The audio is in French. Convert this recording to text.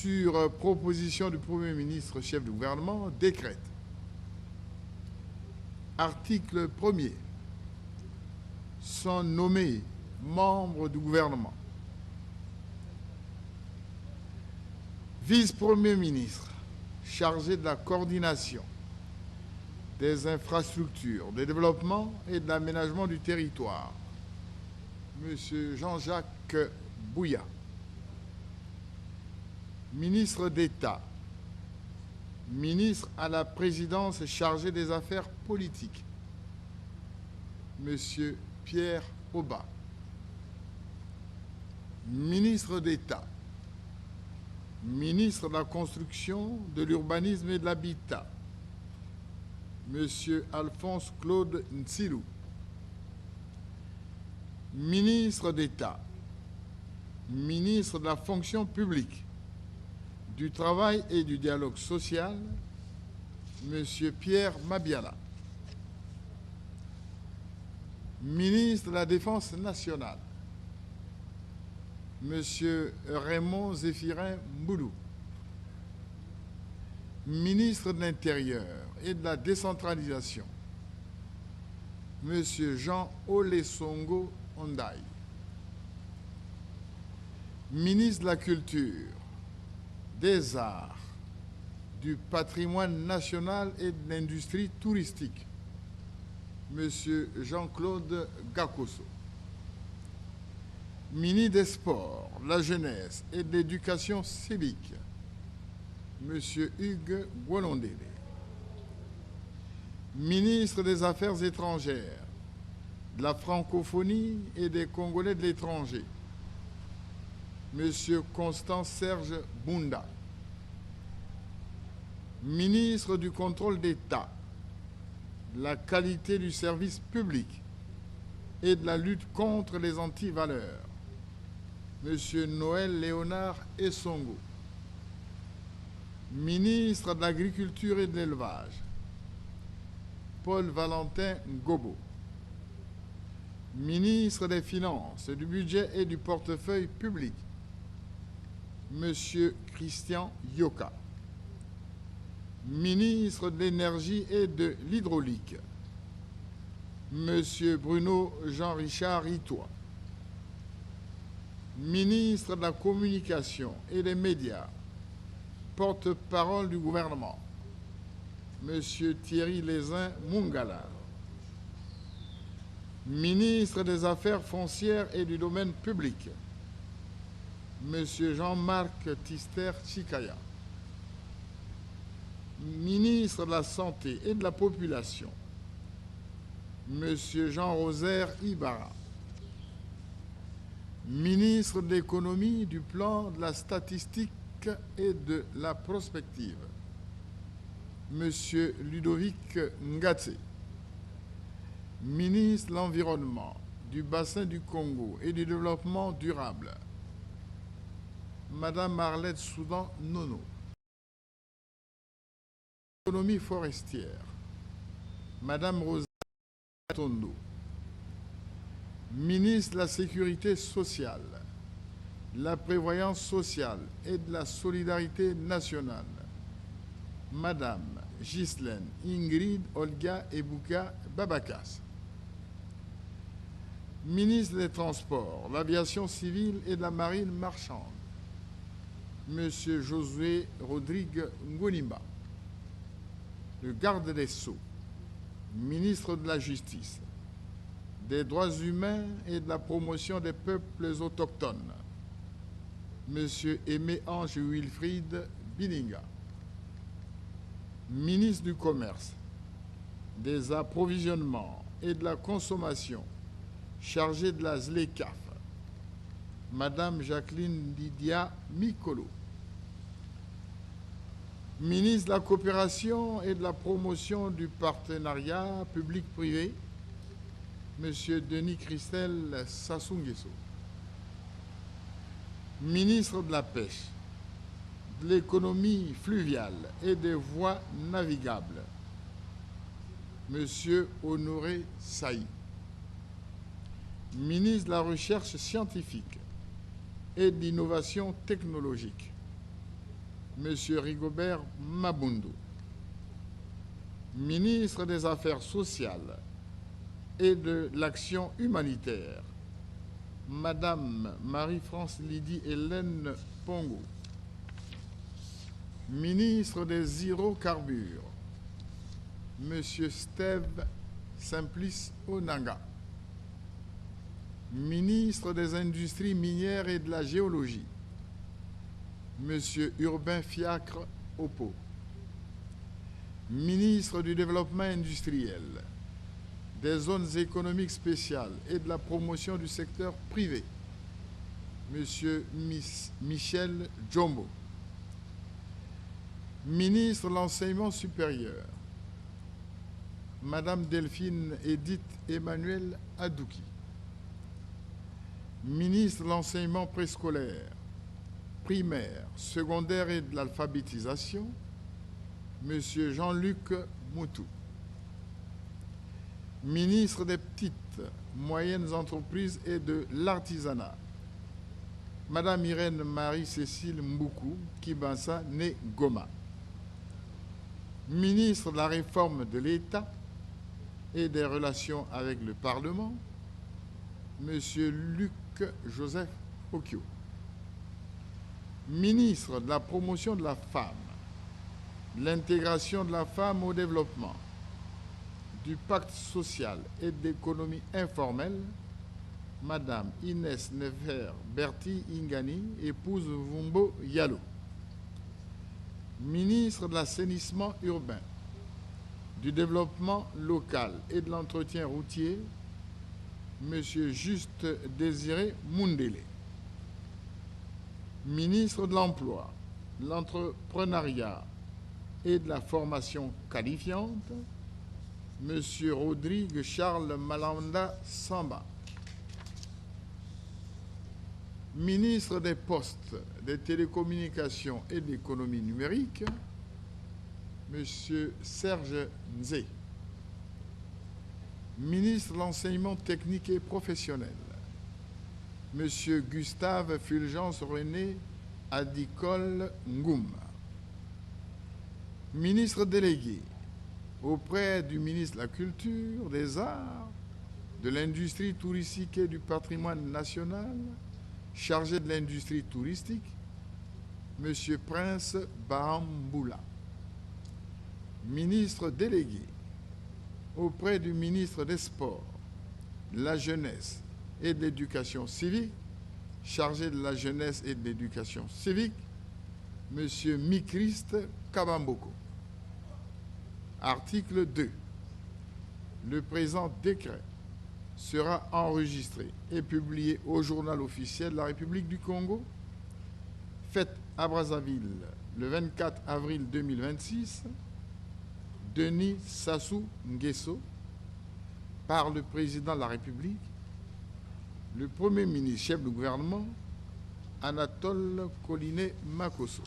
sur proposition du Premier ministre, chef du gouvernement, décrète. Article 1er. Sont nommés membres du gouvernement. Vice-premier ministre chargé de la coordination des infrastructures, du développement et de l'aménagement du territoire, M. Jean-Jacques Bouya. Ministre d'État, ministre à la présidence chargé des affaires politiques, M. Pierre Auba. Ministre d'État, ministre de la Construction, de l'Urbanisme et de l'Habitat, M. Alphonse Claude Nsilou. Ministre d'État, ministre de la Fonction publique, du Travail et du Dialogue social, M. Pierre Mabiala. Ministre de la Défense nationale, M. Raymond Zéphirin Mboulou. Ministre de l'Intérieur et de la Décentralisation, M. Jean Olesongo Ondaï. Ministre de la Culture, des Arts, du Patrimoine national et de l'Industrie touristique, M. Jean-Claude Gakoso. Ministre des Sports, de la Jeunesse et de l'Éducation civique, M. Hugues Gwolondele. Ministre des Affaires étrangères, de la francophonie et des Congolais de l'étranger, M. Constant Serge Bunda. Ministre du Contrôle d'État, de la qualité du service public et de la lutte contre les antivaleurs, M. Noël Léonard Essongo. Ministre de l'Agriculture et de l'Élevage, Paul Valentin Ngobo. Ministre des Finances, du Budget et du Portefeuille public, M. Christian Yoka. Ministre de l'Énergie et de l'Hydraulique, M. Bruno Jean-Richard Itois. Ministre de la Communication et des Médias, porte-parole du gouvernement, M. Thierry Lézin Mungala. Ministre des Affaires foncières et du domaine public, M. Jean-Marc Tister Chikaya. Ministre de la Santé et de la Population, M. Jean-Rosaire Ibarra. Ministre de l'Économie, du Plan, de la Statistique et de la Prospective, M. Ludovic Ngatse. Ministre de l'Environnement, du Bassin du Congo et du Développement durable, Madame Marlette Soudan Nono. Économie forestière, Madame Rosa Tondo. Ministre de la Sécurité sociale, de la Prévoyance sociale et de la Solidarité nationale, Madame Ghislaine Ingrid Olga Ebuka Babakas. Ministre des Transports, de l'Aviation civile et de la Marine marchande, Monsieur Josué Rodrigue Ngonimba. Le garde des Sceaux, ministre de la Justice, des Droits humains et de la promotion des peuples autochtones, M. Aimé-Ange Wilfried Bininga. Ministre du Commerce, des Approvisionnements et de la Consommation, chargé de la ZLECAF, Madame Jacqueline Lydia Mikolo. Ministre de la Coopération et de la Promotion du Partenariat public-privé, M. Denis Christel Sassou Nguesso. Ministre de la Pêche, de l'Économie fluviale et des voies navigables, M. Honoré Saï. Ministre de la Recherche scientifique et de l'Innovation technologique, M. Rigobert Mabundu. Ministre des Affaires sociales et de l'Action humanitaire, Madame Marie-France Lydie Hélène Pongo. Ministre des Hydrocarbures, M. Steve Simplice Onanga. Ministre des Industries minières et de la Géologie, M. Urbain Fiacre Oppo. Ministre du Développement industriel, des zones économiques spéciales et de la promotion du secteur privé, M. Michel Djombo. Ministre de l'Enseignement supérieur, Madame Delphine Edith Emmanuel Adouki. Ministre de l'Enseignement préscolaire, primaire, secondaire et de l'alphabétisation, M. Jean-Luc Moutou. Ministre des Petites, Moyennes Entreprises et de l'Artisanat, Madame Irène Marie-Cécile Mboukou Kibansa née Goma. Ministre de la Réforme de l'État et des Relations avec le Parlement, M. Luc Joseph Okio. Ministre de la Promotion de la Femme, de l'intégration de la femme au développement, du pacte social et de l'économie informelle, Madame Inès Nefer Berti Ingani, épouse Vumbo Yalo. Ministre de l'Assainissement urbain, du développement local et de l'entretien routier, M. Juste Désiré Mundele. Ministre de l'Emploi, de l'Entrepreneuriat et de la Formation qualifiante, M. Rodrigue Charles Malanda Samba. Ministre des Postes, des Télécommunications et de l'Économie numérique, M. Serge Nzé. Ministre de l'Enseignement technique et professionnel, M. Gustave Fulgence René Adicole Ngoum. Ministre délégué auprès du ministre de la Culture, des Arts, de l'Industrie touristique et du patrimoine national, chargé de l'industrie touristique, M. Prince Bahamboula. Ministre délégué auprès du ministre des Sports, de la Jeunesse et de l'Éducation civique, chargé de la jeunesse et de l'éducation civique, M. Mikrist Kabamboko. Article 2. Le présent décret sera enregistré et publié au journal officiel de la République du Congo, fait à Brazzaville le 24 avril 2026, Denis Sassou Nguesso, par le président de la République, le Premier ministre chef du gouvernement, Anatole Collinet Makosso.